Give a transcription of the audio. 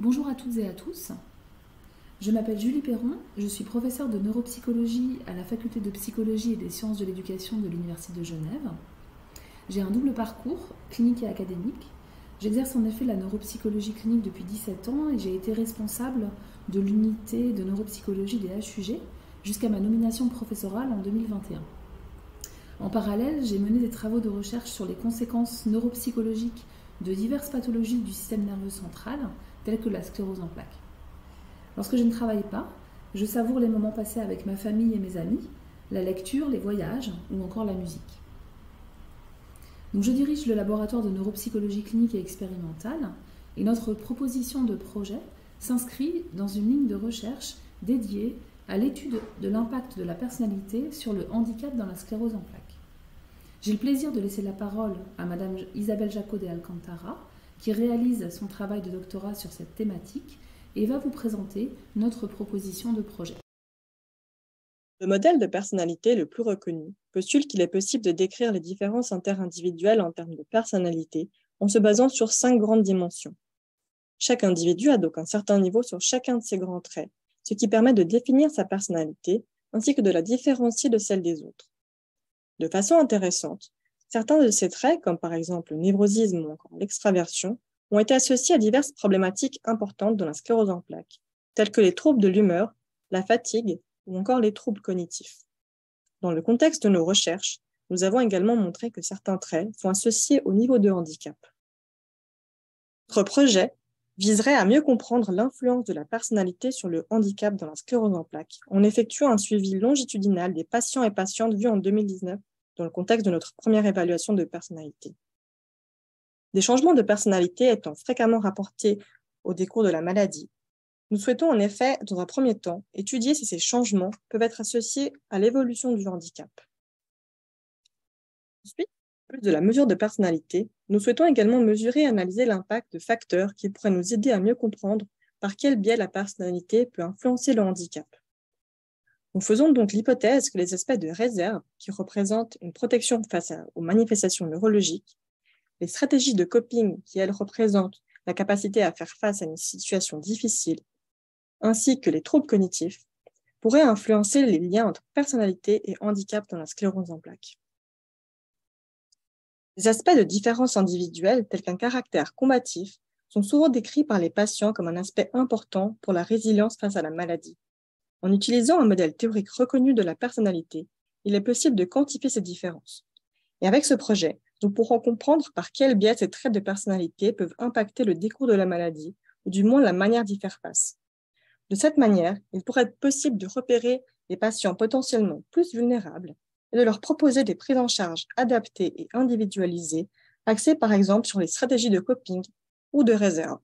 Bonjour à toutes et à tous. Je m'appelle Julie Perron, je suis professeure de neuropsychologie à la faculté de psychologie et des sciences de l'éducation de l'Université de Genève. J'ai un double parcours, clinique et académique. J'exerce en effet la neuropsychologie clinique depuis 17 ans et j'ai été responsable de l'unité de neuropsychologie des HUG jusqu'à ma nomination professorale en 2021. En parallèle, j'ai mené des travaux de recherche sur les conséquences neuropsychologiques de diverses pathologies du système nerveux central, telles que la sclérose en plaques. Lorsque je ne travaille pas, je savoure les moments passés avec ma famille et mes amis, la lecture, les voyages ou encore la musique. Donc je dirige le laboratoire de neuropsychologie clinique et expérimentale et notre proposition de projet s'inscrit dans une ligne de recherche dédiée à l'étude de l'impact de la personnalité sur le handicap dans la sclérose en plaques. J'ai le plaisir de laisser la parole à Madame Isabelle Jacot de Alcantara, qui réalise son travail de doctorat sur cette thématique et va vous présenter notre proposition de projet. Le modèle de personnalité le plus reconnu postule qu'il est possible de décrire les différences interindividuelles en termes de personnalité en se basant sur 5 grandes dimensions. Chaque individu a donc un certain niveau sur chacun de ces grands traits, ce qui permet de définir sa personnalité ainsi que de la différencier de celle des autres. De façon intéressante, certains de ces traits, comme par exemple le névrosisme ou encore l'extraversion, ont été associés à diverses problématiques importantes dans la sclérose en plaques, telles que les troubles de l'humeur, la fatigue ou encore les troubles cognitifs. Dans le contexte de nos recherches, nous avons également montré que certains traits sont associés au niveau de handicap. Notre projet viserait à mieux comprendre l'influence de la personnalité sur le handicap dans la sclérose en plaques, en effectuant un suivi longitudinal des patients et patientes vus en 2019 dans le contexte de notre première évaluation de personnalité. Des changements de personnalité étant fréquemment rapportés au décours de la maladie, nous souhaitons en effet, dans un premier temps, étudier si ces changements peuvent être associés à l'évolution du handicap. Ensuite, en plus de la mesure de personnalité, nous souhaitons également mesurer et analyser l'impact de facteurs qui pourraient nous aider à mieux comprendre par quel biais la personnalité peut influencer le handicap. Nous faisons donc l'hypothèse que les aspects de réserve, qui représentent une protection face aux manifestations neurologiques, les stratégies de coping, qui elles représentent la capacité à faire face à une situation difficile, ainsi que les troubles cognitifs, pourraient influencer les liens entre personnalité et handicap dans la sclérose en plaques. Les aspects de différence individuelle, tels qu'un caractère combatif, sont souvent décrits par les patients comme un aspect important pour la résilience face à la maladie. En utilisant un modèle théorique reconnu de la personnalité, il est possible de quantifier ces différences. Et avec ce projet, nous pourrons comprendre par quel biais ces traits de personnalité peuvent impacter le décours de la maladie, ou du moins la manière d'y faire face. De cette manière, il pourrait être possible de repérer les patients potentiellement plus vulnérables et de leur proposer des prises en charge adaptées et individualisées, axées par exemple sur les stratégies de coping ou de réserve.